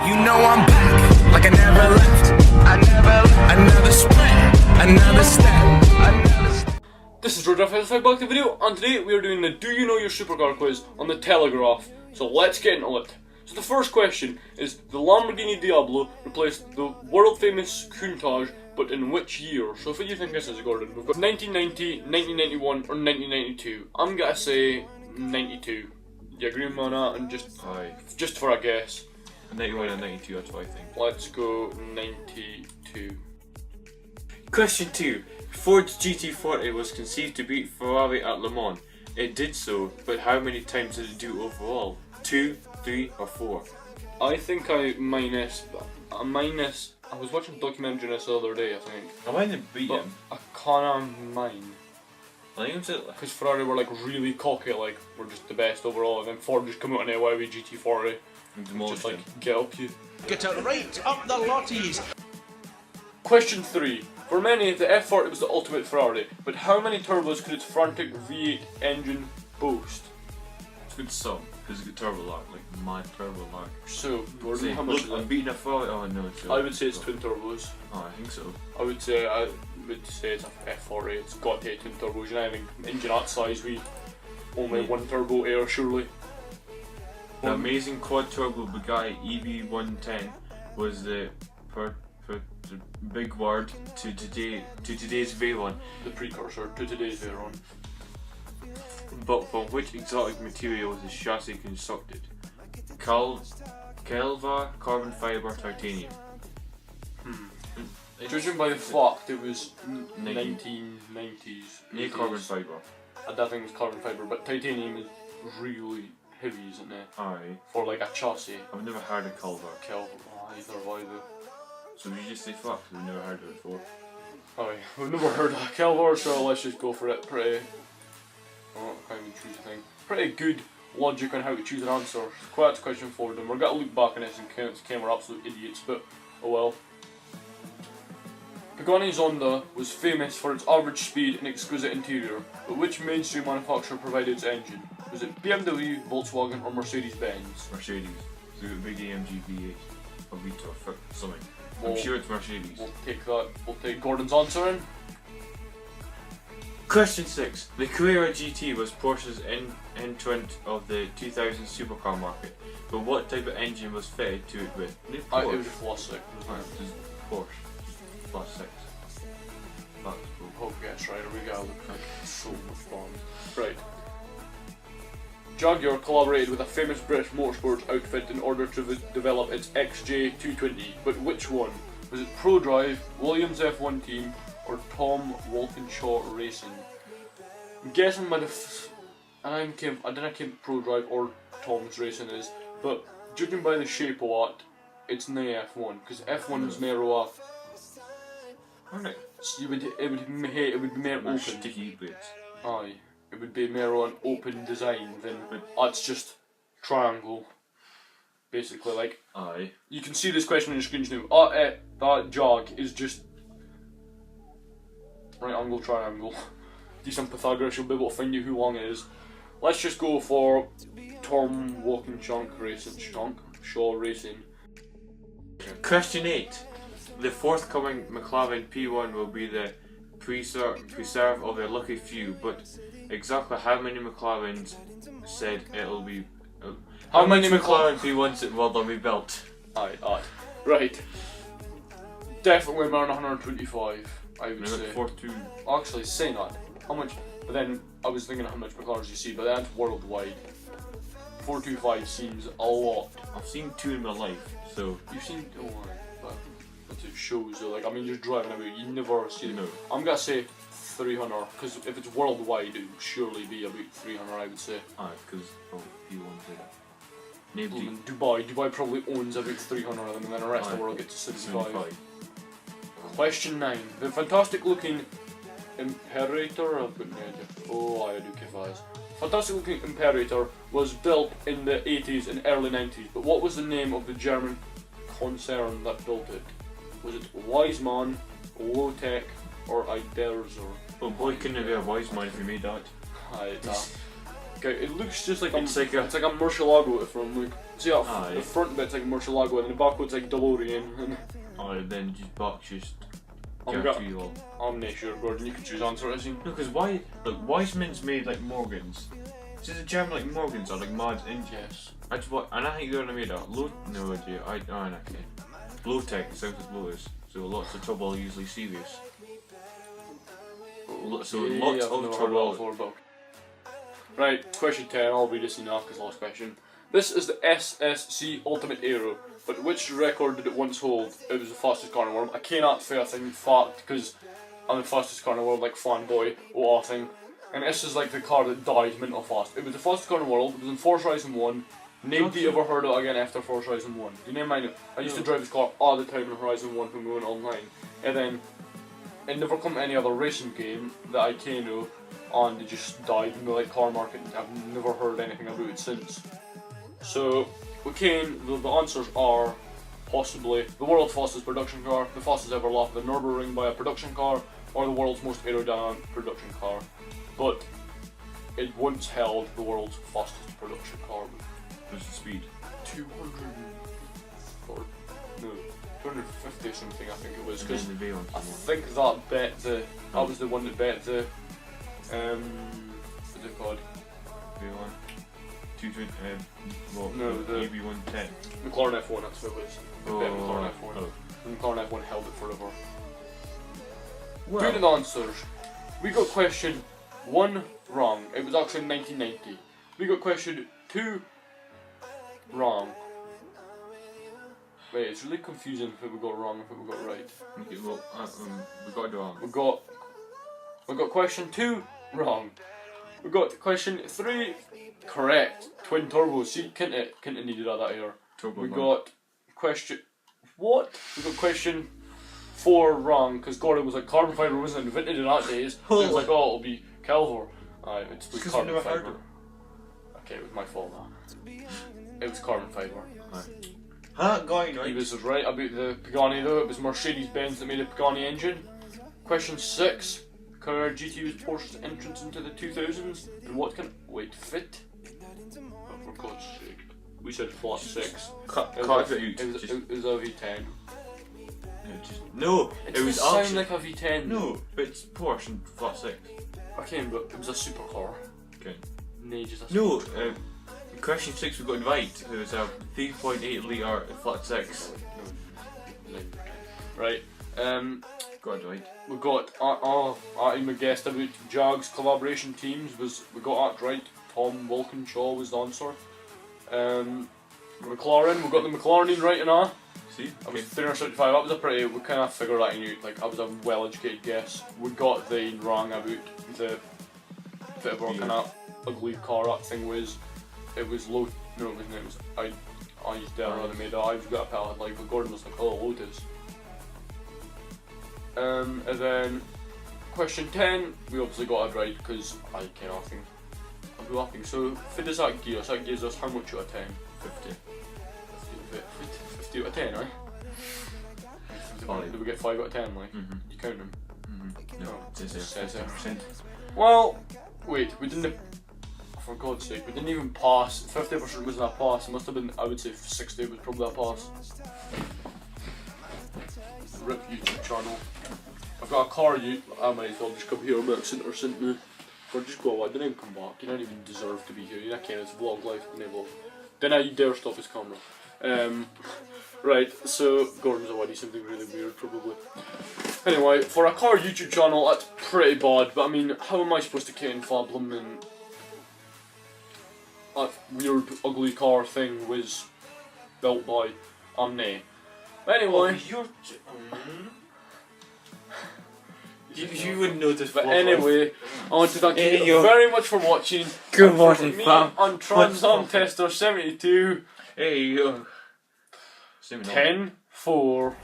You know I'm back, like I never left. Another sprint, another step. This is RoadDrive5 back to the video, and today we are doing the Do You Know Your Supercar quiz on the Telegraph. So let's get into it. So the first question is, the Lamborghini Diablo replaced the world famous Countach, but in which year? So what do you think this is, Gordon? We've got 1990, 1991 or 1992. I'm gonna say 92. You agree with me on that? And just for a guess. 91 and 92, that's what I think. Let's go 92. Question 2. Ford's GT40 was conceived to beat Ferrari at Le Mans. It did so, but how many times did it do overall? 2, 3 or 4? I think I was watching a documentary on this the other day, I think. I might have beat him. I can't mind. I think it was it. Because Ferrari were like really cocky, like we're just the best overall, and then Ford just come out on AY with GT40 and just like get up you. Get it right up the lotties. Question 3. For many, the F4 was the ultimate Ferrari, but how many turbos could its frantic V8 engine boast? It's good sum, because it's got turbo lag, like mad turbo lag. So, Gordon, how Look, much is I'm it? beating a Ferrari. Oh no, it's I would say it's twin turbos. Oh, I think so. I would say it's a F40. It's got to have twin turbos. You know, I think engine that size, we only one turbo air surely. The amazing quad turbo Bugatti BT110 was the big word to today's Veyron. The precursor to today's Veyron. But from which exotic material was the chassis constructed? Calva, carbon fiber, titanium. Judging by the fact it was 1990s. Yeah, carbon fiber. I don't think it was carbon fiber, but titanium is really heavy, isn't it? Aye. For like a chassis. I've never heard of Calva. Either have I though. So we just say fuck, we've never heard of it before. Aye, we've never heard of Calvar, so let's just go for it. Pretty. Oh, I can't even choose a thing. Pretty good logic on how to choose an answer. Quite a question for them. We're gonna look back on this and claim we're absolute idiots, but oh well. Pagani Zonda was famous for its average speed and exquisite interior, but which mainstream manufacturer provided its engine? Was it BMW, Volkswagen or Mercedes-Benz? Mercedes. So a big AMG V8 or V12 or something. I'm Well, sure it's Mercedes. We'll take that. We'll take Gordon's answer in. Question 6. The Carrera GT was Porsche's entrant of the 2000 supercar market, but what type of engine was fitted to it with? It was just plus 6, wasn't it? It was Porsche. Plus 6. That's cool. Hope you guess right, or we gotta look like so much fun. Right. Jaguar collaborated with a famous British motorsports outfit in order to develop its XJ220, but which one? Was it ProDrive, Williams F1 team, or Tom Walkinshaw Racing? I'm guessing by the I didn't keep ProDrive or Tom's Racing is, but judging by the shape of it, it's not F1, because F1 is more of Alright. it would be more open. Sticky bits. Aye, it would be more an open design than that's just triangle. Basically, like Aye. you can see this question on your screen now. That jog is just right angle triangle. Do some Pythagoras, you'll be able to find out who long it is. Let's just go for Tom Walkinshaw Racing. Question 8. The forthcoming McLaren P1 will be the preserve of a lucky few, but exactly how many McLarens said it'll be? How many McLaren P1s will there be built? Aye. Right. Definitely around 125, I would say. 42. Actually, say not. How much? But then I was thinking how much McLarens you see, but that's worldwide. 425 seems a lot. I've seen 2 in my life, so. You've seen but it shows like I mean just driving about you never see them. No. I'm gonna say 300 because if it's worldwide it would surely be about 300 I would say. Aye, because P1 did. Well, in Dubai probably owns about 300 of them and then the rest of the world gets to 75. Question 9. The fantastic looking Imperator, I've got no idea. Oh, I do Kifaz. Fantastic looking Imperator was built in the 80s and early 90s, but what was the name of the German concern that built it? Was it Wiseman, Low-Tech, or Iderzer? Well, boy, couldn't it be a wise man if he made that? Okay, it looks just like it's like a Murcielago from like So yeah, the front bit's like Murcielago and the back bit's like DeLorean. And or then just box just I'm guarantee you all. I'm not sure, Gordon. You can choose answer. I think. No, because why? Look, Weissman's made like Morgans. Is it a German like Morgans or like mods in? Yes. I just what, and I think they're gonna made out. No idea. Okay. Low tech, south as low is. So lots of trouble, usually serious. So lots of trouble. Right, question 10. I'll read this now because last question. This is the SSC Ultimate Aero, but which record did it once hold? It was the fastest car in the world. I cannot say a thing fact because I'm the fastest car in the world, like fanboy or thing. And this is like the car that died mental fast. It was the fastest car in the world. It was in Forza Horizon 1. Nobody ever heard of it again after Forza Horizon 1. You know mine? I used to drive this car all the time in Horizon 1 when we went online. And then it never come to any other racing game that I can know, and it just died in the like car market. I've never heard anything about it since. So we can, the answers are possibly the world's fastest production car, the fastest ever lap the Nürburgring by a production car, or the world's most aerodynamic production car. But it once held the world's fastest production car. What's the speed? 200 or no, 250 something I think it was, because I think that bet that was the one that bet the what's it called? V1. 220. Well, no, the EB110. McLaren F1. That's what it was. The bet McLaren F1. Oh. And McLaren F1 held it forever. Well, Due to the answers, we got question 1 wrong. It was actually 1990. We got question 2 wrong. Wait, it's really confusing if we got wrong, if we got right. Okay, well, we got it wrong. We got question 2 wrong. We got question 3 correct. Twin turbos. See, couldn't needed all that air. We got question what? We got question 4 wrong because Gordon was like carbon fibre wasn't invented in that days. So he was like, oh, it'll be Calvor. It's with carbon fibre. Okay, it was my fault now. It was carbon fibre. He was right about the Pagani though. It was Mercedes-Benz that made the Pagani engine. Question 6. Carrera GT was Porsche's entrance into the 2000s. And what can fit? Oh, for God's sake. We said flat 6. It was a V10. No, it was sound like a V10. No, it's Porsche and flat 6. Okay, but it was a supercar. Okay. No, just a No, supercar. question 6 we got right. It was a 3.8 litre flat 6. Right. Got it right. We got I even guessed about Jag's collaboration teams we got that right. Tom Walkinshaw was the answer. McLaren, we got the McLaren in right now. See? I was 375. That was we kind of figured that out. Like I was a well-educated guess. We got the wrong about the whatever kind of ugly car that thing was. It was low. No, it wasn't. It was I used that rather made that. I just got a palette like, but Gordon was like, oh, Lotus. And then question 10, we obviously got it right because I cannot think. I'm laughing. So, if it does that gear, so that gives us how much out of 10? 50. 50 out of 10, right? Do we get 5 out of 10? Like, you count them? No, it says 50%. Well, wait, we didn't. For God's sake, we didn't even pass. 50% wasn't a pass. It must have been. I would say 60 was probably a pass. RIP YouTube channel. I've got a car. I might as well just come here, but center now. Or just go away. Don't even come back. You don't even deserve to be here. You can't. It's vlog life. Then you dare stop his camera. Right. So Gordon's away. Something really weird, probably. Anyway, for a car YouTube channel, that's pretty bad. But I mean, how am I supposed to get in Fablum and that weird, ugly car thing was built by Amne? Anyway, you wouldn't know this. But anyway, I want to thank you very much for watching. Good morning, fam. On TransamTester72. Hey yo. 10-4.